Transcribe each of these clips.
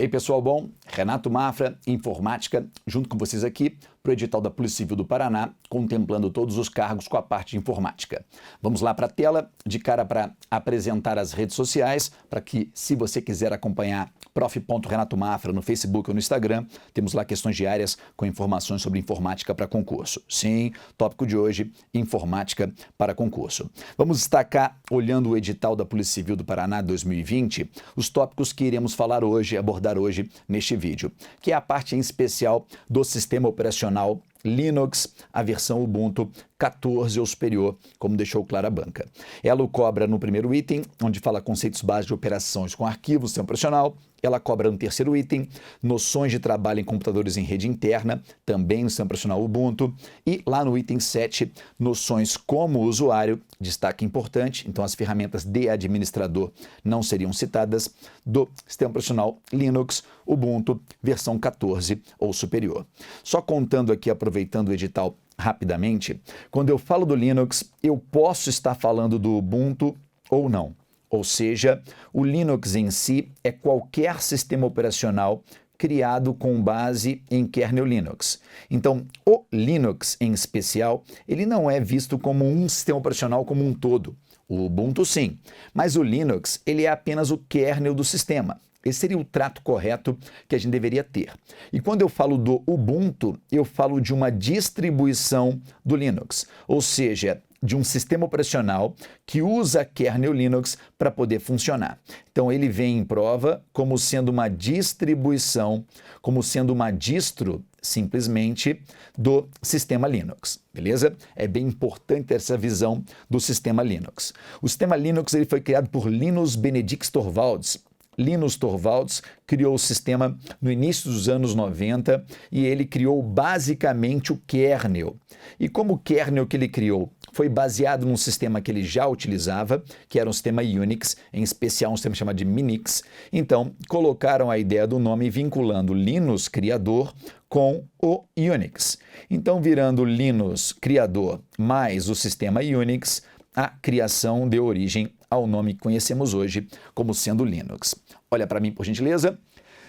aí pessoal, bom? Renato Mafra, Informática, junto com vocês aqui para o edital da Polícia Civil do Paraná, contemplando todos os cargos com a parte de informática. Vamos lá para a tela, de cara para apresentar as redes sociais, para que se você quiser acompanhar prof.Renato Mafra no Facebook ou no Instagram, temos lá questões diárias com informações sobre informática para concurso. Sim, tópico de hoje, informática para concurso. Vamos destacar, olhando o edital da Polícia Civil do Paraná 2020, os tópicos que iremos falar hoje, abordar hoje neste vídeo, que é a parte em especial do sistema operacional Linux, a versão Ubuntu 14 ou superior, como deixou claro a banca. Ela o cobra no primeiro item, onde fala conceitos básicos de operações com arquivos, sistema operacional. Ela cobra no terceiro item, noções de trabalho em computadores em rede interna, também no sistema operacional Ubuntu. E lá no item 7, noções como usuário, destaque importante, então as ferramentas de administrador não seriam citadas, do sistema operacional Linux, Ubuntu, versão 14 ou superior. Só contando aqui, aproveitando o edital rapidamente, quando eu falo do Linux, eu posso estar falando do Ubuntu ou não. Ou seja, o Linux em si é qualquer sistema operacional criado com base em kernel Linux. Então, o Linux em especial, ele não é visto como um sistema operacional como um todo. O Ubuntu sim, mas o Linux, ele é apenas o kernel do sistema. Esse seria o trato correto que a gente deveria ter. E quando eu falo do Ubuntu, eu falo de uma distribuição do Linux, ou seja, de um sistema operacional que usa kernel Linux para poder funcionar. Então ele vem em prova como sendo uma distribuição, como sendo uma distro simplesmente do sistema Linux, beleza? É bem importante essa visão do sistema Linux. O sistema Linux ele foi criado por Linus Benedictus Torvalds. Linus Torvalds criou o sistema no início dos anos 90 e ele criou basicamente o kernel. E como o kernel que ele criou foi baseado num sistema que ele já utilizava, que era um sistema Unix, em especial um sistema chamado de Minix, então colocaram a ideia do nome vinculando Linus criador com o Unix. Então, virando Linus criador mais o sistema Unix, a criação deu origem ao nome que conhecemos hoje como sendo Linux. Olha para mim, por gentileza.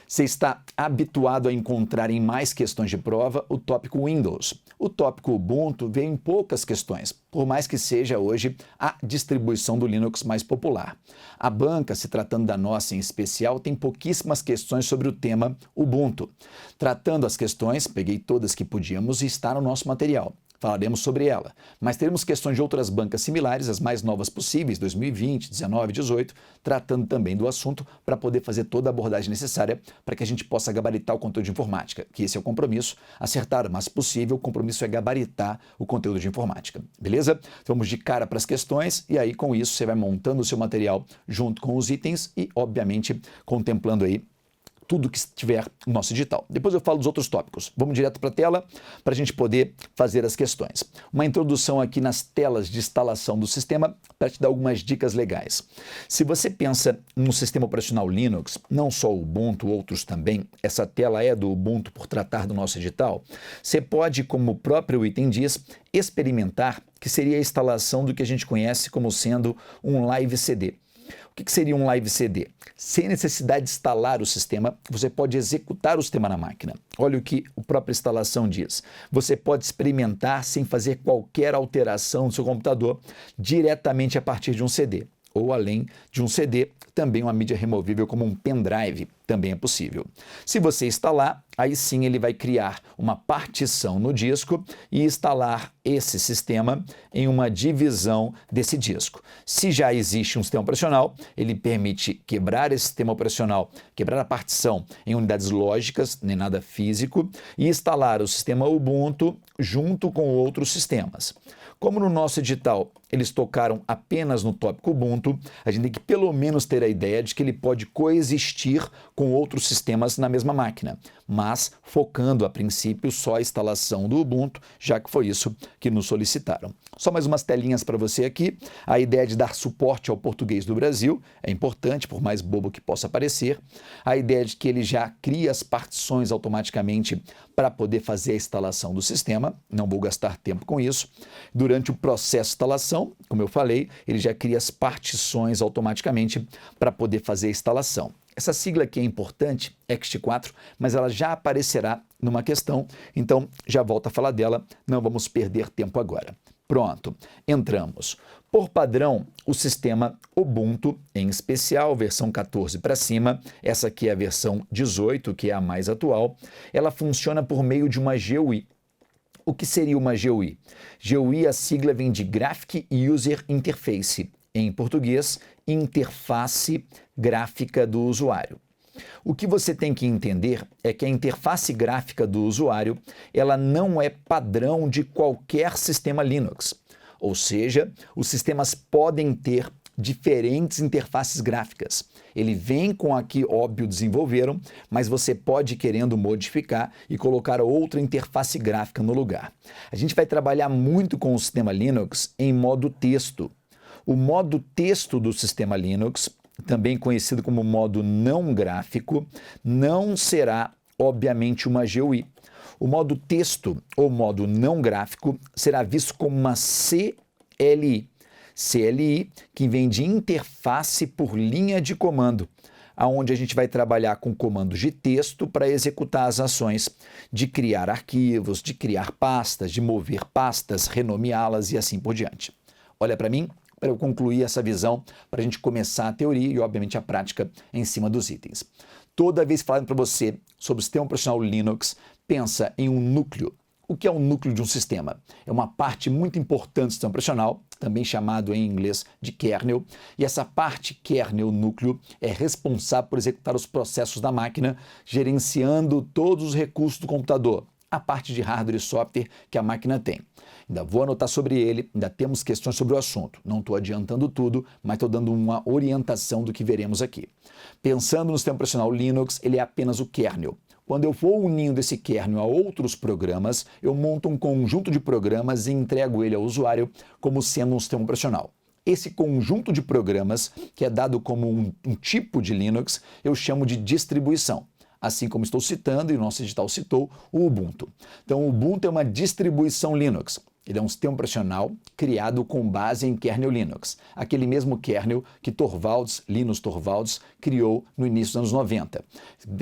Você está habituado a encontrar em mais questões de prova o tópico Windows. O tópico Ubuntu vem em poucas questões, por mais que seja hoje a distribuição do Linux mais popular. A banca, se tratando da nossa em especial, tem pouquíssimas questões sobre o tema Ubuntu. Tratando as questões, peguei todas que podíamos e está no nosso material. Falaremos sobre ela, mas teremos questões de outras bancas similares, as mais novas possíveis, 2020, 19, 18, tratando também do assunto para poder fazer toda a abordagem necessária para que a gente possa gabaritar o conteúdo de informática, que esse é o compromisso, acertar o mais possível, o compromisso é gabaritar o conteúdo de informática, beleza? Então vamos de cara para as questões e aí com isso você vai montando o seu material junto com os itens e, obviamente, contemplando aí tudo que estiver no nosso edital. Depois eu falo dos outros tópicos. Vamos direto para a tela para a gente poder fazer as questões. Uma introdução aqui nas telas de instalação do sistema para te dar algumas dicas legais. Se você pensa no sistema operacional Linux, não só o Ubuntu, outros também, essa tela é do Ubuntu por tratar do nosso edital, você pode, como o próprio item diz, experimentar que seria a instalação do que a gente conhece como sendo um Live CD. O que seria um Live CD? Sem necessidade de instalar o sistema, você pode executar o sistema na máquina. Olha o que a própria instalação diz. Você pode experimentar sem fazer qualquer alteração no seu computador diretamente a partir de um CD. Ou além de um CD, também uma mídia removível como um pendrive, também é possível. Se você instalar, aí sim ele vai criar uma partição no disco e instalar esse sistema em uma divisão desse disco. Se já existe um sistema operacional, ele permite quebrar esse sistema operacional, quebrar a partição em unidades lógicas, nem nada físico, e instalar o sistema Ubuntu junto com outros sistemas. Como no nosso edital eles tocaram apenas no tópico Ubuntu, a gente tem que pelo menos ter a ideia de que ele pode coexistir com outros sistemas na mesma máquina, mas focando a princípio só a instalação do Ubuntu, já que foi isso que nos solicitaram. Só mais umas telinhas para você aqui. A ideia de dar suporte ao português do Brasil é importante, por mais bobo que possa parecer. A ideia de que ele já cria as partições automaticamente para poder fazer a instalação do sistema. Não vou gastar tempo com isso. Durante o processo de instalação, como eu falei, ele já cria as partições automaticamente para poder fazer a instalação. Essa sigla aqui é importante, ext4, mas ela já aparecerá numa questão, então já volto a falar dela, não vamos perder tempo agora. Pronto, entramos. Por padrão, o sistema Ubuntu, em especial versão 14 para cima, essa aqui é a versão 18, que é a mais atual, ela funciona por meio de uma GUI. O que seria uma GUI? GUI, a sigla vem de Graphic User Interface, em português, interface gráfica do usuário. O que você tem que entender é que a interface gráfica do usuário, ela não é padrão de qualquer sistema Linux. Ou seja, os sistemas podem ter diferentes interfaces gráficas. Ele vem com a que, óbvio, desenvolveram, mas você pode ir querendo modificar e colocar outra interface gráfica no lugar. A gente vai trabalhar muito com o sistema Linux em modo texto. O modo texto do sistema Linux, também conhecido como modo não gráfico, não será, obviamente, uma GUI. O modo texto ou modo não gráfico será visto como uma CLI. CLI, que vem de interface por linha de comando, onde a gente vai trabalhar com comandos de texto para executar as ações de criar arquivos, de criar pastas, de mover pastas, renomeá-las e assim por diante. Olha para mim, para eu concluir essa visão, para a gente começar a teoria e, obviamente, a prática em cima dos itens. Toda vez falando para você sobre o sistema operacional Linux, pensa em um núcleo. O que é o núcleo de um sistema? É uma parte muito importante do sistema operacional, também chamado em inglês de kernel, e essa parte kernel, núcleo, é responsável por executar os processos da máquina, gerenciando todos os recursos do computador, a parte de hardware e software que a máquina tem. Ainda vou anotar sobre ele, ainda temos questões sobre o assunto. Não estou adiantando tudo, mas estou dando uma orientação do que veremos aqui. Pensando no sistema operacional Linux, ele é apenas o kernel. Quando eu vou unindo esse kernel a outros programas, eu monto um conjunto de programas e entrego ele ao usuário como sendo um sistema operacional. Esse conjunto de programas, que é dado como um tipo de Linux, eu chamo de distribuição. Assim como estou citando, e o nosso edital citou, o Ubuntu. Então, o Ubuntu é uma distribuição Linux. Ele é um sistema operacional criado com base em kernel Linux, aquele mesmo kernel que Linus Torvalds, criou no início dos anos 90.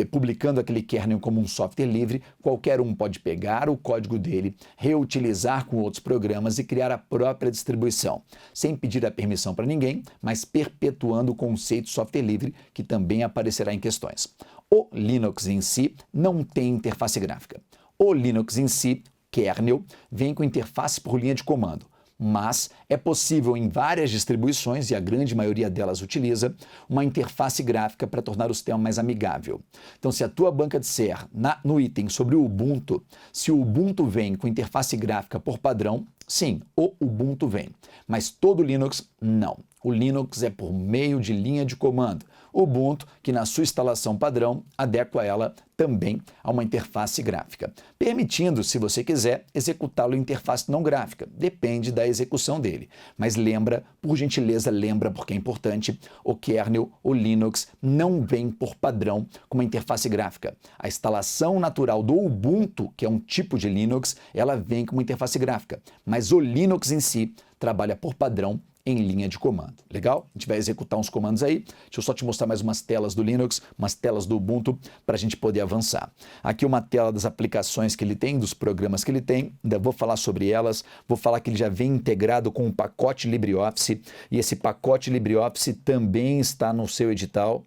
Publicando aquele kernel como um software livre, qualquer um pode pegar o código dele, reutilizar com outros programas e criar a própria distribuição, sem pedir a permissão para ninguém, mas perpetuando o conceito de software livre, que também aparecerá em questões. O Linux em si não tem interface gráfica. O Linux em si, kernel, vem com interface por linha de comando, mas é possível em várias distribuições, e a grande maioria delas utiliza, uma interface gráfica para tornar o sistema mais amigável. Então, se a tua banca disser no item sobre o Ubuntu, se o Ubuntu vem com interface gráfica por padrão, sim, o Ubuntu vem, mas todo Linux não. O Linux é por meio de linha de comando. O Ubuntu, que na sua instalação padrão, adequa ela também a uma interface gráfica, permitindo, se você quiser, executá-lo em interface não gráfica. Depende da execução dele. Mas lembra, por gentileza, lembra, porque é importante, o kernel, o Linux, não vem por padrão com uma interface gráfica. A instalação natural do Ubuntu, que é um tipo de Linux, ela vem com uma interface gráfica. Mas o Linux em si trabalha por padrão em linha de comando. Legal? A gente vai executar uns comandos aí. Deixa eu só te mostrar mais umas telas do Linux, umas telas do Ubuntu, para a gente poder avançar. Aqui uma tela das aplicações que ele tem, dos programas que ele tem. Ainda vou falar sobre elas. Vou falar que ele já vem integrado com um pacote LibreOffice. E esse pacote LibreOffice também está no seu edital,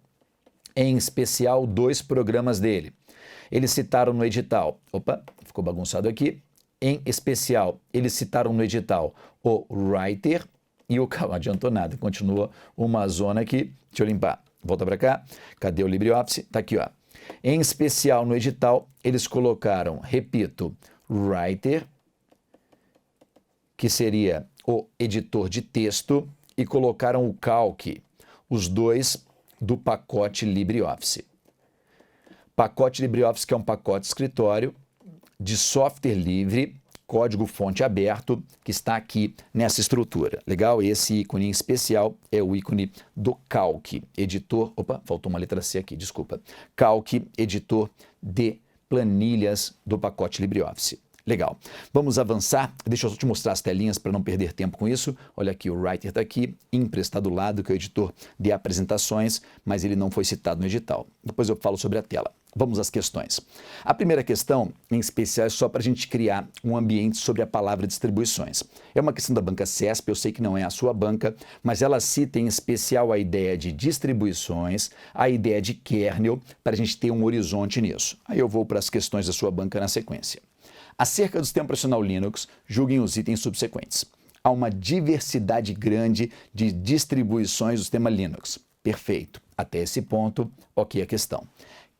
em especial 2 programas dele. Eles citaram no edital, opa, ficou bagunçado aqui. Em especial, eles citaram no edital o Writer e o... Não adiantou nada, continua uma zona aqui. Deixa eu limpar. Volta para cá. Cadê o LibreOffice? Está aqui, ó. Em especial, no edital, eles colocaram, repito, Writer, que seria o editor de texto, e colocaram o Calc, os dois do pacote LibreOffice. Pacote LibreOffice, que é um pacote escritório de software livre, código-fonte aberto, que está aqui nessa estrutura. Legal? Esse ícone em especial é o ícone do Calc, editor... Opa, faltou uma letra C aqui, desculpa. Calc, editor de planilhas do pacote LibreOffice. Legal. Vamos avançar. Deixa eu só te mostrar as telinhas para não perder tempo com isso. Olha aqui, o Writer está aqui, Impre está do lado, que é o editor de apresentações, mas ele não foi citado no edital. Depois eu falo sobre a tela. Vamos às questões. A primeira questão, em especial, é só para a gente criar um ambiente sobre a palavra distribuições. É uma questão da banca CESP, eu sei que não é a sua banca, mas ela cita em especial a ideia de distribuições, a ideia de kernel, para a gente ter um horizonte nisso. Aí eu vou para as questões da sua banca na sequência. Acerca do sistema operacional Linux, julguem os itens subsequentes. Há uma diversidade grande de distribuições do sistema Linux. Perfeito. Até esse ponto, ok a questão.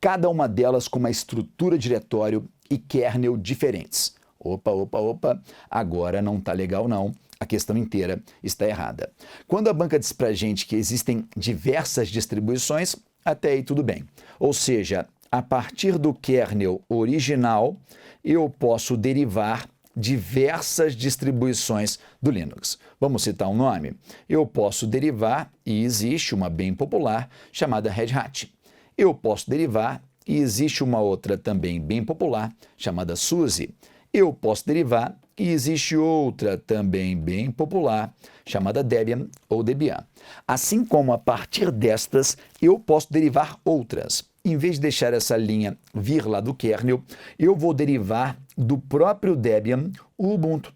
Cada uma delas com uma estrutura diretório e kernel diferentes. Opa, agora não está legal não. A questão inteira está errada. Quando a banca diz para a gente que existem diversas distribuições, até aí tudo bem. Ou seja, a partir do kernel original, eu posso derivar diversas distribuições do Linux. Vamos citar um nome? Eu posso derivar, e existe uma bem popular, chamada Red Hat. Eu posso derivar, e existe uma outra também bem popular, chamada SUSE. Eu posso derivar, e existe outra também bem popular, chamada Debian ou Debian. Assim como a partir destas, eu posso derivar outras. Em vez de deixar essa linha vir lá do kernel, eu vou derivar do próprio Debian o Ubuntu.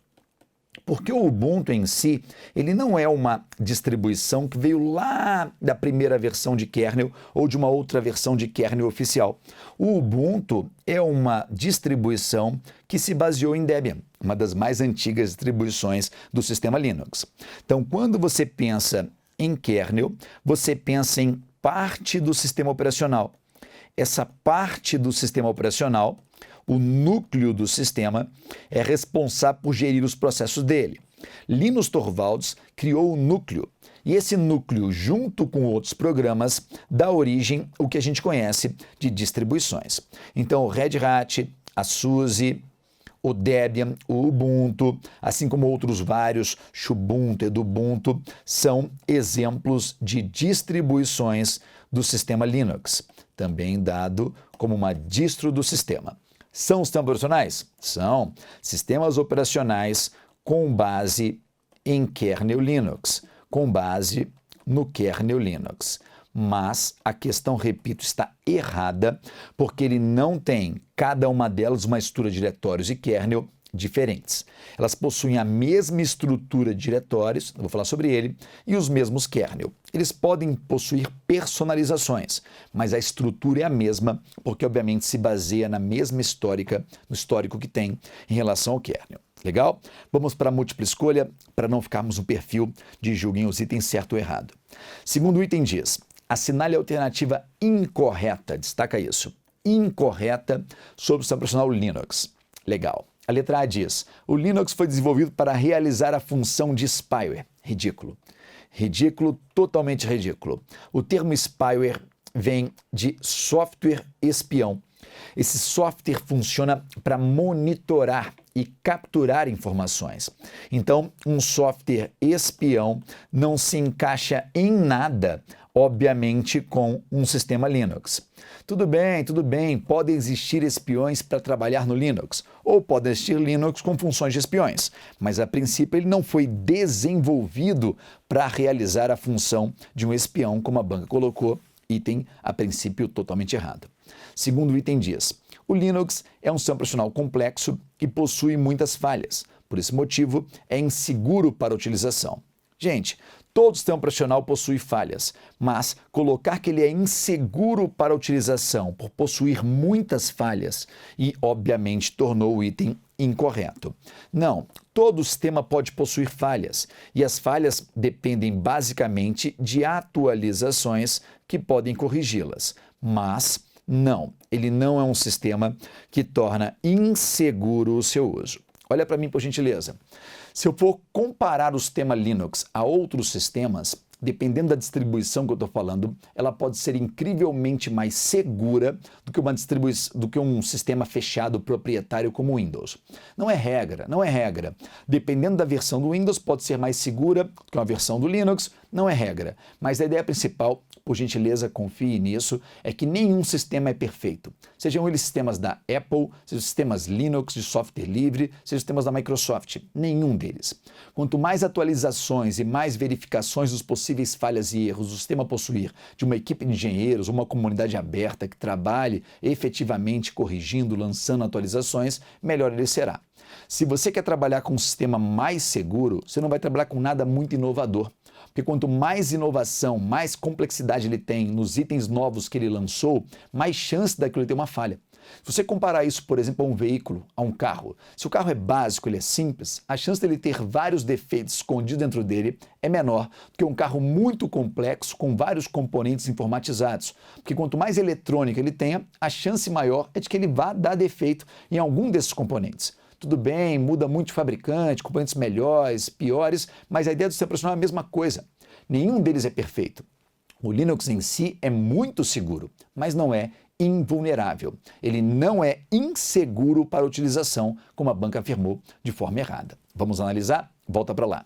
Porque o Ubuntu em si, ele não é uma distribuição que veio lá da primeira versão de kernel ou de uma outra versão de kernel oficial. O Ubuntu é uma distribuição que se baseou em Debian, uma das mais antigas distribuições do sistema Linux. Então, quando você pensa em kernel, você pensa em parte do sistema operacional. Essa parte do sistema operacional, o núcleo do sistema, é responsável por gerir os processos dele. Linus Torvalds criou o núcleo, e esse núcleo, junto com outros programas, dá origem ao que a gente conhece de distribuições. Então, o Red Hat, a SUSE, o Debian, o Ubuntu, assim como outros vários, Xubuntu, Edubuntu, são exemplos de distribuições do sistema Linux, também dado como uma distro do sistema. São sistemas operacionais? São sistemas operacionais com base em kernel Linux, com base no kernel Linux. Mas a questão, repito, está errada, porque ele não tem, cada uma delas, uma estrutura de diretórios e kernel diferentes. Elas possuem a mesma estrutura de diretórios, eu vou falar sobre ele, e os mesmos kernel. Eles podem possuir personalizações, mas a estrutura é a mesma, porque obviamente se baseia na mesma no histórico que tem em relação ao kernel. Legal? Vamos para a múltipla escolha, para não ficarmos no perfil de julguem os itens certo ou errado. Segundo o item diz, assinale a alternativa incorreta, destaca isso, incorreta sobre o sistema operacional Linux. Legal. A letra A diz, o Linux foi desenvolvido para realizar a função de spyware. Ridículo. Ridículo, totalmente ridículo. O termo spyware vem de software espião. Esse software funciona para monitorar e capturar informações. Então, um software espião não se encaixa em nada, obviamente, com um sistema Linux. Tudo bem, podem existir espiões para trabalhar no Linux, ou pode existir Linux com funções de espiões, mas a princípio ele não foi desenvolvido para realizar a função de um espião, como a banca colocou, item a princípio totalmente errado. Segundo o item diz, o Linux é um sistema operacional complexo e possui muitas falhas, por esse motivo é inseguro para a utilização. Gente, todo sistema operacional possui falhas, mas colocar que ele é inseguro para a utilização por possuir muitas falhas e, obviamente, tornou o item incorreto. Não, todo sistema pode possuir falhas e as falhas dependem basicamente de atualizações que podem corrigi-las, mas não, ele não é um sistema que torna inseguro o seu uso. Olha para mim, por gentileza. Se eu for comparar o sistema Linux a outros sistemas, dependendo da distribuição que eu estou falando, ela pode ser incrivelmente mais segura do que um sistema fechado proprietário como o Windows. Não é regra. Dependendo da versão do Windows, pode ser mais segura do que uma versão do Linux, Não é regra, mas a ideia principal, por gentileza, confie nisso, é que nenhum sistema é perfeito. Sejam eles sistemas da Apple, sejam sistemas Linux de software livre, sejam sistemas da Microsoft, nenhum deles. Quanto mais atualizações e mais verificações dos possíveis falhas e erros o sistema possuir de uma equipe de engenheiros, uma comunidade aberta que trabalhe efetivamente corrigindo, lançando atualizações, melhor ele será. Se você quer trabalhar com um sistema mais seguro, você não vai trabalhar com nada muito inovador. Porque quanto mais inovação, mais complexidade ele tem nos itens novos que ele lançou, mais chance daquilo ter uma falha. Se você comparar isso, por exemplo, a um veículo, a um carro, se o carro é básico, ele é simples, a chance dele ter vários defeitos escondidos dentro dele é menor do que um carro muito complexo com vários componentes informatizados. Porque quanto mais eletrônica ele tenha, a chance maior é de que ele vá dar defeito em algum desses componentes. Tudo bem, muda muito de fabricante, componentes melhores, piores, mas a ideia do sistema operacional é a mesma coisa. Nenhum deles é perfeito. O Linux em si é muito seguro, mas não é invulnerável. Ele não é inseguro para utilização, como a banca afirmou de forma errada. Vamos analisar? Volta para lá.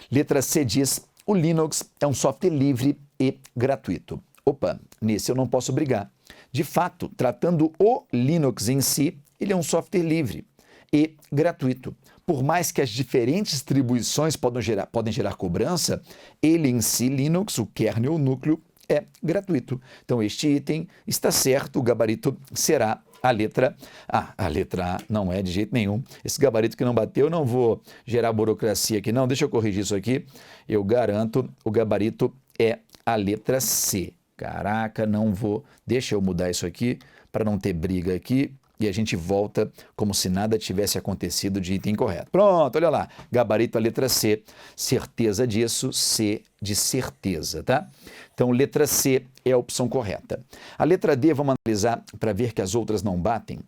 Letra C diz: o Linux é um software livre e gratuito. Opa, nesse eu não posso brigar. De fato, tratando o Linux em si, ele é um software livre e gratuito. Por mais que as diferentes distribuições podem gerar cobrança, ele em si, Linux, o kernel, o núcleo, é gratuito. Então, este item está certo, o gabarito será a letra A. A letra A não é de jeito nenhum. Esse gabarito que não bateu, não vou gerar burocracia aqui, não. Deixa eu corrigir isso aqui. Eu garanto, o gabarito é a letra C. Caraca, não vou. Deixa eu mudar isso aqui para não ter briga aqui. E a gente volta como se nada tivesse acontecido de item correto. Pronto, olha lá. Gabarito a letra C. Certeza disso, C de certeza, tá? Então, letra C é a opção correta. A letra D, vamos analisar para ver que as outras não batem.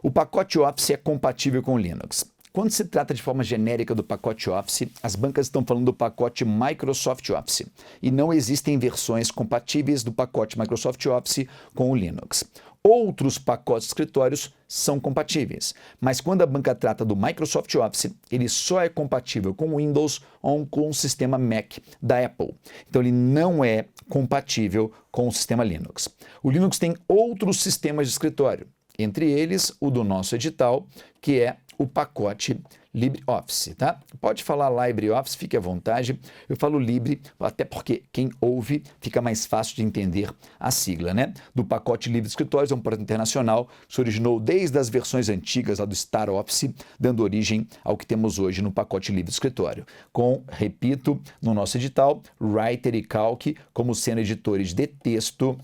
O pacote Office é compatível com o Linux. Quando se trata de forma genérica do pacote Office, as bancas estão falando do pacote Microsoft Office e não existem versões compatíveis do pacote Microsoft Office com o Linux. Outros pacotes de escritórios são compatíveis, mas quando a banca trata do Microsoft Office, ele só é compatível com o Windows ou com o sistema Mac da Apple. Então ele não é compatível com o sistema Linux. O Linux tem outros sistemas de escritório, entre eles o do nosso edital, que é o pacote LibreOffice, tá? Pode falar LibreOffice, fique à vontade. Eu falo Libre, até porque quem ouve fica mais fácil de entender a sigla, né? Do pacote Livre Escritórios, é um projeto internacional que se originou desde as versões antigas lá do Star Office, dando origem ao que temos hoje no pacote Livre Escritório. Com, repito, no nosso edital, Writer e Calc como sendo editores de texto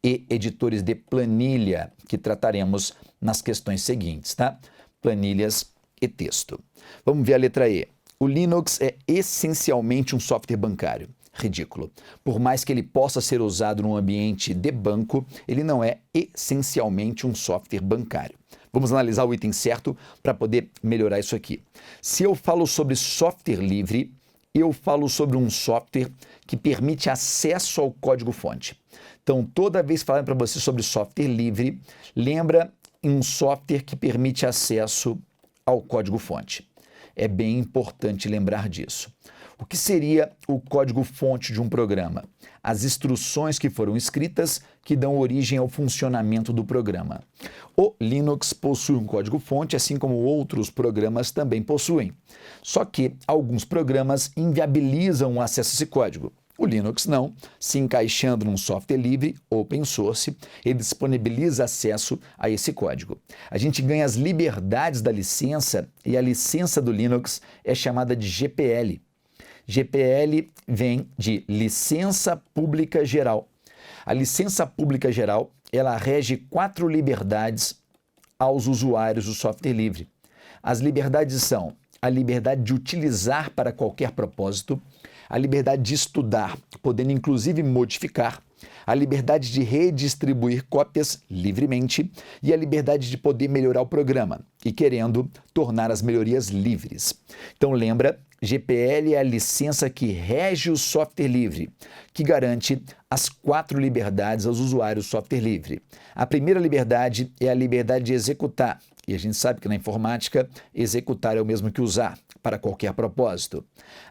e editores de planilha, que trataremos nas questões seguintes, tá? Planilhas e texto. Vamos ver a letra E. O Linux é essencialmente um software bancário. Ridículo. Por mais que ele possa ser usado num ambiente de banco, ele não é essencialmente um software bancário. Vamos analisar o item certo para poder melhorar isso aqui. Se eu falo sobre software livre, eu falo sobre um software que permite acesso ao código-fonte. Então, toda vez falando para você sobre software livre, lembra em um software que permite acesso ao código-fonte. É bem importante lembrar disso. O que seria o código-fonte de um programa? As instruções que foram escritas que dão origem ao funcionamento do programa. O Linux possui um código-fonte, assim como outros programas também possuem. Só que alguns programas inviabilizam o acesso a esse código. O Linux não, se encaixando num software livre, open source, ele disponibiliza acesso a esse código. A gente ganha as liberdades da licença e a licença do Linux é chamada de GPL. GPL vem de Licença Pública Geral. A Licença Pública Geral, ela rege 4 liberdades aos usuários do software livre. As liberdades são a liberdade de utilizar para qualquer propósito, a liberdade de estudar, podendo inclusive modificar, a liberdade de redistribuir cópias livremente e a liberdade de poder melhorar o programa e querendo tornar as melhorias livres. Então lembra, GPL é a licença que rege o software livre, que garante as 4 liberdades aos usuários do software livre. A primeira liberdade é a liberdade de executar, e a gente sabe que na informática, executar é o mesmo que usar, para qualquer propósito.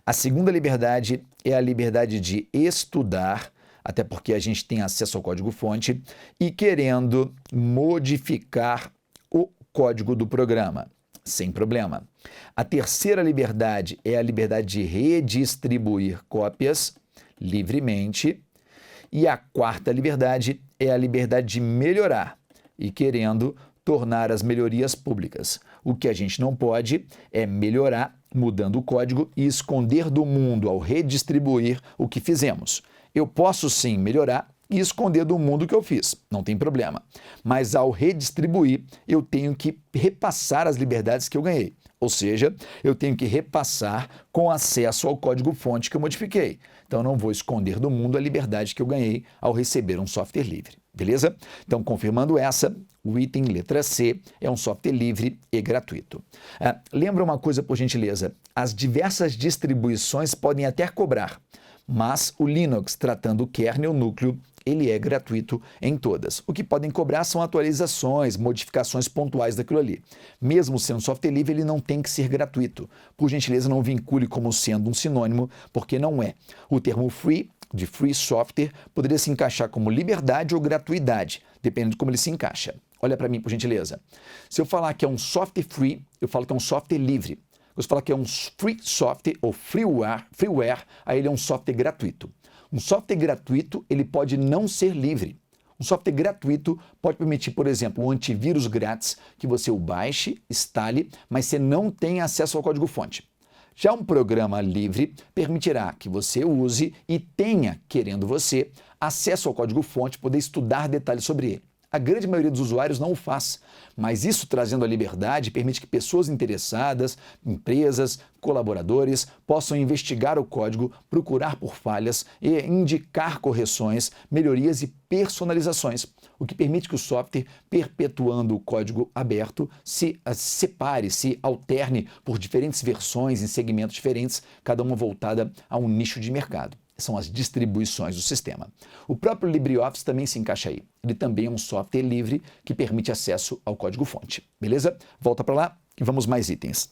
A segunda liberdade é a liberdade de estudar, até porque a gente tem acesso ao código-fonte, e querendo modificar o código do programa, sem problema. A terceira liberdade é a liberdade de redistribuir cópias livremente. E a quarta liberdade é a liberdade de melhorar e querendo tornar as melhorias públicas. O que a gente não pode é melhorar mudando o código e esconder do mundo ao redistribuir o que fizemos. Eu posso sim melhorar e esconder do mundo o que eu fiz, não tem problema. Mas ao redistribuir, eu tenho que repassar as liberdades que eu ganhei. Ou seja, eu tenho que repassar com acesso ao código-fonte que eu modifiquei. Então, eu não vou esconder do mundo a liberdade que eu ganhei ao receber um software livre. Beleza? Então, confirmando essa, o item letra C é um software livre e gratuito. Lembra uma coisa, por gentileza, as diversas distribuições podem até cobrar, mas o Linux, tratando o kernel núcleo, ele é gratuito em todas. O que podem cobrar são atualizações, modificações pontuais daquilo ali. Mesmo sendo software livre, ele não tem que ser gratuito. Por gentileza, não vincule como sendo um sinônimo, porque não é. O termo free, de free software, poderia se encaixar como liberdade ou gratuidade, dependendo de como ele se encaixa. Olha para mim, por gentileza. Se eu falar que é um software free, eu falo que é um software livre. Se eu falar que é um free software ou freeware, aí ele é um software gratuito. Um software gratuito, ele pode não ser livre. Um software gratuito pode permitir, por exemplo, um antivírus grátis que você o baixe, instale, mas você não tem acesso ao código-fonte. Já um programa livre permitirá que você use e tenha, querendo você, acesso ao código-fonte, poder estudar detalhes sobre ele. A grande maioria dos usuários não o faz, mas isso trazendo a liberdade permite que pessoas interessadas, empresas, colaboradores possam investigar o código, procurar por falhas e indicar correções, melhorias e personalizações, o que permite que o software, perpetuando o código aberto, se separe, se alterne por diferentes versões em segmentos diferentes, cada uma voltada a um nicho de mercado. São as distribuições do sistema. O próprio LibreOffice também se encaixa aí. Ele também é um software livre que permite acesso ao código-fonte. Beleza? Volta para lá e vamos mais itens.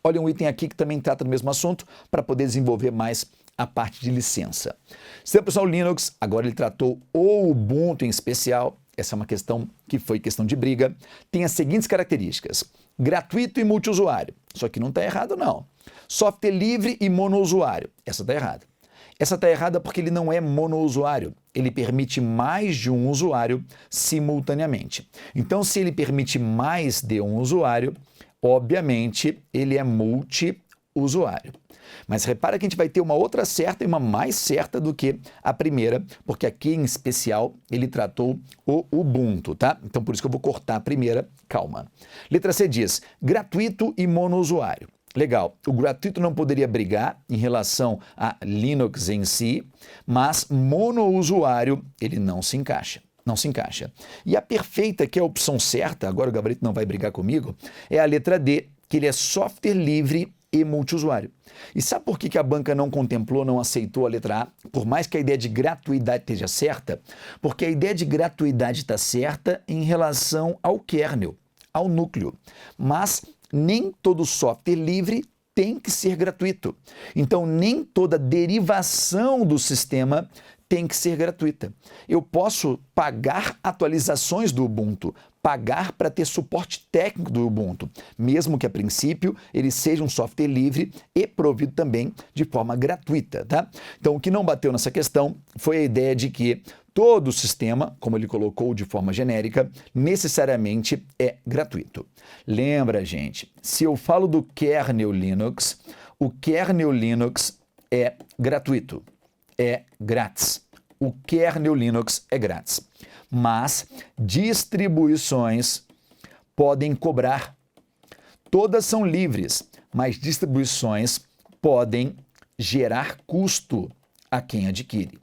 Olha um item aqui que também trata do mesmo assunto para poder desenvolver mais a parte de licença. Sistema operacional Linux, agora ele tratou o Ubuntu em especial. Essa é uma questão que foi questão de briga. Tem as seguintes características: gratuito e multiusuário. Isso aqui não está errado, não. Software livre e monousuário. Essa está errada. Essa está errada porque ele não é monousuário. Ele permite mais de um usuário simultaneamente. Então, se ele permite mais de um usuário, obviamente, ele é multiusuário. Mas repara que a gente vai ter uma outra certa e uma mais certa do que a primeira, porque aqui em especial ele tratou o Ubuntu, tá? Então, por isso que eu vou cortar a primeira. Calma. Letra C diz gratuito e monousuário. Legal, o gratuito não poderia brigar em relação a Linux em si, mas monousuário ele não se encaixa. Não se encaixa. E a perfeita, que é a opção certa, agora o Gabarito não vai brigar comigo, é a letra D, que ele é software livre e multiusuário. E sabe por que a banca não contemplou, não aceitou a letra A? Por mais que a ideia de gratuidade esteja certa, porque a ideia de gratuidade está certa em relação ao kernel, ao núcleo. Mas nem todo software livre tem que ser gratuito. Então, nem toda derivação do sistema tem que ser gratuita. Eu posso pagar atualizações do Ubuntu, pagar para ter suporte técnico do Ubuntu, mesmo que a princípio ele seja um software livre e provido também de forma gratuita, tá? Então, o que não bateu nessa questão foi a ideia de que todo o sistema, como ele colocou de forma genérica, necessariamente é gratuito. Lembra, gente, se eu falo do kernel Linux, o kernel Linux é gratuito, é grátis. O kernel Linux é grátis. Mas distribuições podem cobrar. Todas são livres, mas distribuições podem gerar custo a quem adquire.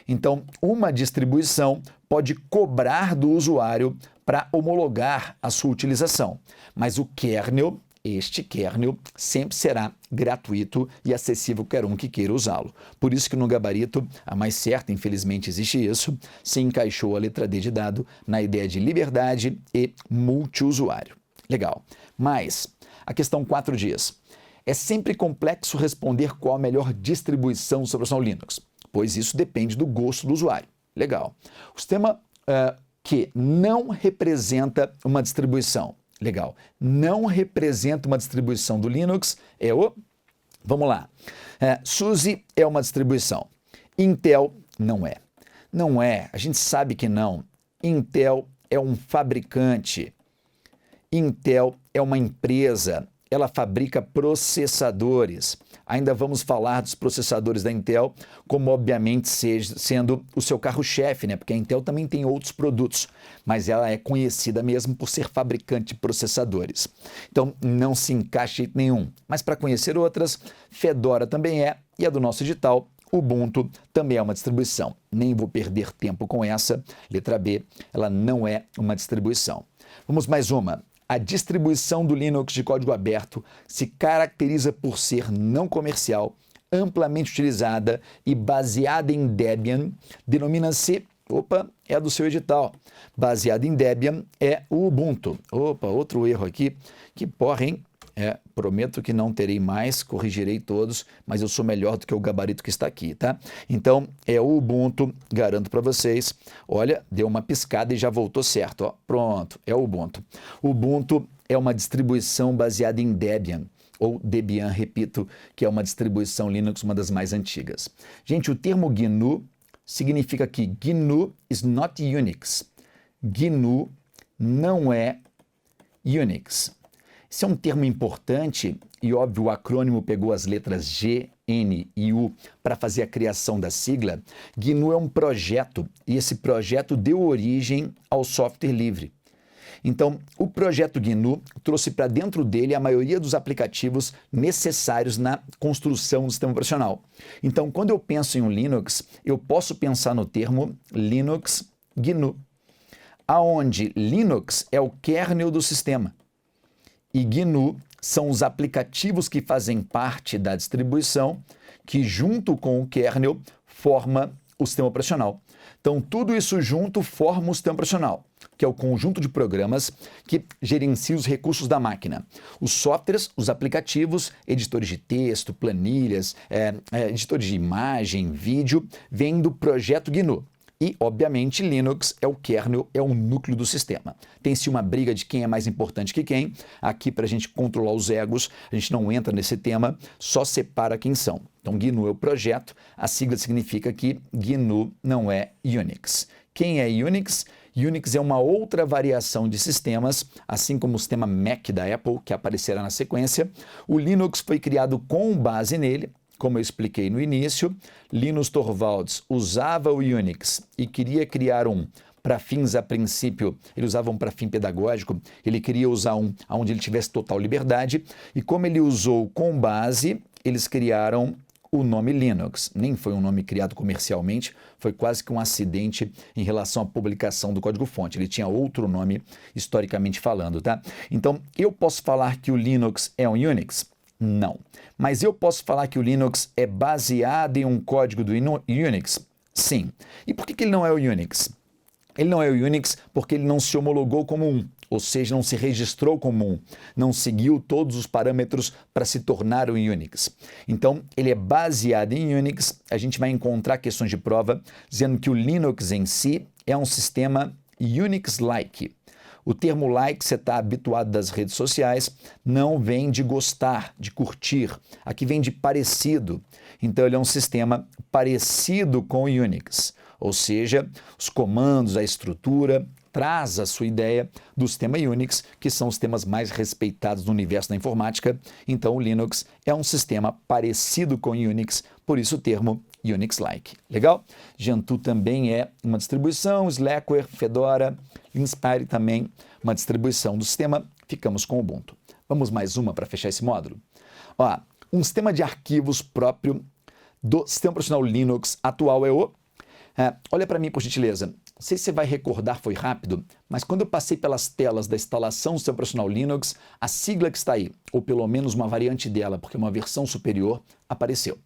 Então, uma distribuição pode cobrar do usuário para homologar a sua utilização, mas o kernel, este kernel sempre será gratuito e acessível a qualquer um que queira usá-lo. Por isso que no gabarito, a mais certa, infelizmente existe isso, se encaixou a letra D de dado na ideia de liberdade e multiusuário. Legal. Mas a questão 4 diz: é sempre complexo responder qual a melhor distribuição do sistema operacional Linux, pois isso depende do gosto do usuário. Legal. O sistema que não representa uma distribuição. Legal. Não representa uma distribuição do Linux é o... Vamos lá. SUSE é uma distribuição. Intel não é. Não é. A gente sabe que não. Intel é um fabricante. Intel é uma empresa. Ela fabrica processadores. Ainda vamos falar dos processadores da Intel, como obviamente sendo o seu carro-chefe, né? Porque a Intel também tem outros produtos, mas ela é conhecida mesmo por ser fabricante de processadores. Então, não se encaixa em nenhum. Mas para conhecer outras, Fedora também é, e a do nosso edital, Ubuntu, também é uma distribuição. Nem vou perder tempo com essa. Letra B, ela não é uma distribuição. Vamos mais uma. A distribuição do Linux de código aberto se caracteriza por ser não comercial, amplamente utilizada e baseada em Debian, denomina-se, é do seu edital, baseada em Debian é o Ubuntu. Outro erro aqui, que porra, hein? Prometo que não terei mais, corrigirei todos, mas eu sou melhor do que o gabarito que está aqui, tá? Então, é o Ubuntu, garanto para vocês. Olha, deu uma piscada e já voltou certo, ó. Pronto, é o Ubuntu. Ubuntu é uma distribuição baseada em Debian, ou Debian, repito, que é uma distribuição Linux, uma das mais antigas. Gente, o termo GNU significa que GNU is not Unix. GNU não é Unix. Esse é um termo importante e, óbvio, o acrônimo pegou as letras G, N e U para fazer a criação da sigla. GNU é um projeto e esse projeto deu origem ao software livre. Então, o projeto GNU trouxe para dentro dele a maioria dos aplicativos necessários na construção do sistema operacional. Então, quando eu penso em um Linux, eu posso pensar no termo Linux GNU, aonde Linux é o kernel do sistema. E GNU são os aplicativos que fazem parte da distribuição, que junto com o kernel forma o sistema operacional. Então, tudo isso junto forma o sistema operacional, que é o conjunto de programas que gerencia os recursos da máquina. Os softwares, os aplicativos, editores de texto, planilhas, editores de imagem, vídeo, vêm do projeto GNU. E, obviamente, Linux é o kernel, é o núcleo do sistema. Tem-se uma briga de quem é mais importante que quem. Aqui, para a gente controlar os egos, a gente não entra nesse tema, só separa quem são. Então, GNU é o projeto, a sigla significa que GNU não é Unix. Quem é Unix? Unix é uma outra variação de sistemas, assim como o sistema Mac da Apple, que aparecerá na sequência. O Linux foi criado com base nele. Como eu expliquei no início, Linus Torvalds usava o Unix e queria criar um para fins, a princípio, ele usava um para fim pedagógico, ele queria usar um onde ele tivesse total liberdade, e como ele usou com base, eles criaram o nome Linux. Nem foi um nome criado comercialmente, foi quase que um acidente em relação à publicação do código-fonte. Ele tinha outro nome, historicamente falando, tá? Então, eu posso falar que o Linux é um Unix? Não. Mas eu posso falar que o Linux é baseado em um código do Unix? Sim. E por que ele não é o Unix? Ele não é o Unix porque ele não se homologou como um, ou seja, não se registrou como um, não seguiu todos os parâmetros para se tornar um Unix. Então, ele é baseado em Unix. A gente vai encontrar questões de prova dizendo que o Linux em si é um sistema Unix-like. O termo like, você está habituado das redes sociais, não vem de gostar, de curtir. Aqui vem de parecido. Então, ele é um sistema parecido com o Unix. Ou seja, os comandos, a estrutura, traz a sua ideia do sistema Unix, que são os sistemas mais respeitados no universo da informática. Então, o Linux é um sistema parecido com o Unix, por isso o termo Unix-like. Legal? Gentoo também é uma distribuição, Slackware, Fedora, Inspire também uma distribuição do sistema. Ficamos com o Ubuntu. Vamos mais uma para fechar esse módulo? Ó, um sistema de arquivos próprio do sistema operacional Linux atual é o... olha para mim, por gentileza. sei se você vai recordar, foi rápido, mas quando eu passei pelas telas da instalação do sistema operacional Linux, a sigla que está aí, ou pelo menos uma variante dela, porque é uma versão superior, apareceu.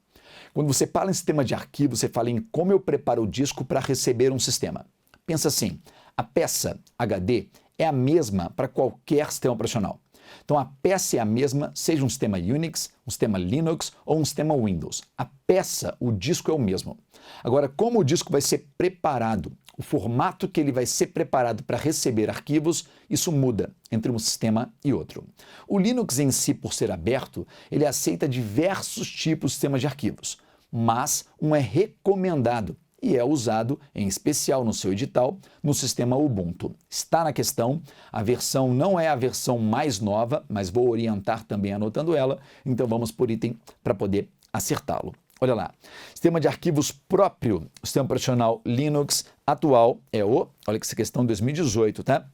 Quando você fala em sistema de arquivo, você fala em como eu preparo o disco para receber um sistema. Pensa assim, a peça HD é a mesma para qualquer sistema operacional. Então a peça é a mesma, seja um sistema Unix, um sistema Linux ou um sistema Windows. A peça, o disco é o mesmo. Agora, como o disco vai ser preparado, o formato que ele vai ser preparado para receber arquivos, isso muda entre um sistema e outro. O Linux em si, por ser aberto, ele aceita diversos tipos de sistemas de arquivos, mas um é recomendado e é usado, em especial no seu edital, no sistema Ubuntu. Está na questão, a versão não é a versão mais nova, mas vou orientar também anotando ela, então vamos por item para poder acertá-lo. Olha lá, sistema de arquivos próprio, o sistema operacional Linux atual é o, olha que essa questão 2018, tá?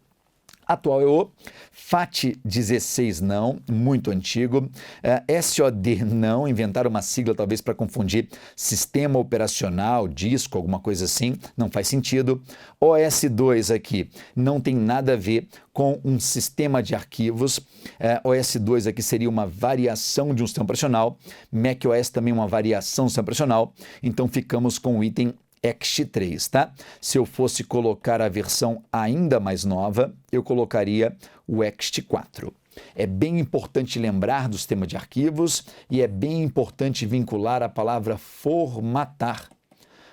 Atual é o FAT16 não, muito antigo, SOD não, inventaram uma sigla talvez para confundir sistema operacional, disco, alguma coisa assim, não faz sentido. OS2 aqui não tem nada a ver com um sistema de arquivos, OS2 aqui seria uma variação de um sistema operacional, macOS também uma variação do sistema operacional, então ficamos com o item ext3, tá? Se eu fosse colocar a versão ainda mais nova, eu colocaria o ext4. É bem importante lembrar do sistema de arquivos e é bem importante vincular a palavra formatar.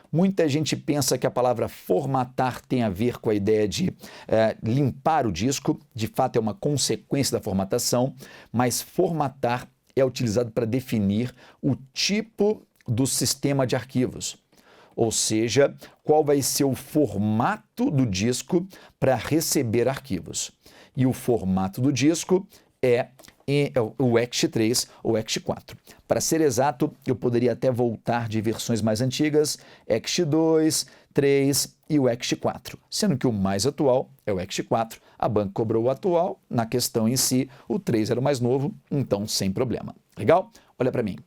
Muita gente pensa que a palavra formatar tem a ver com a ideia de limpar o disco, de fato é uma consequência da formatação, mas formatar é utilizado para definir o tipo do sistema de arquivos. Ou seja, qual vai ser o formato do disco para receber arquivos. E o formato do disco é o ext3 ou ext4. Para ser exato, eu poderia até voltar de versões mais antigas, ext2, 3 e o ext4, sendo que o mais atual é o ext4. A banca cobrou o atual, na questão em si, o 3 era o mais novo, então sem problema. Legal? Olha para mim.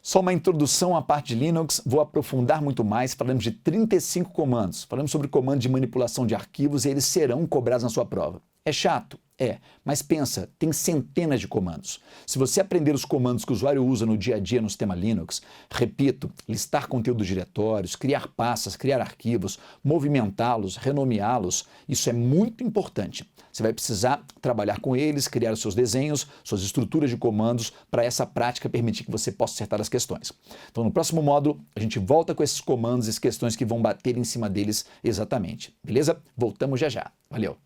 Só uma introdução à parte de Linux, vou aprofundar muito mais, falamos de 35 comandos, falamos sobre comando de manipulação de arquivos e eles serão cobrados na sua prova. É chato? É, mas pensa, tem centenas de comandos. Se você aprender os comandos que o usuário usa no dia a dia no sistema Linux, repito, listar conteúdos diretórios, criar pastas, criar arquivos, movimentá-los, renomeá-los, isso é muito importante. Você vai precisar trabalhar com eles, criar os seus desenhos, suas estruturas de comandos, para essa prática permitir que você possa acertar as questões. Então, no próximo módulo, a gente volta com esses comandos e as questões que vão bater em cima deles exatamente. Beleza? Voltamos já já. Valeu!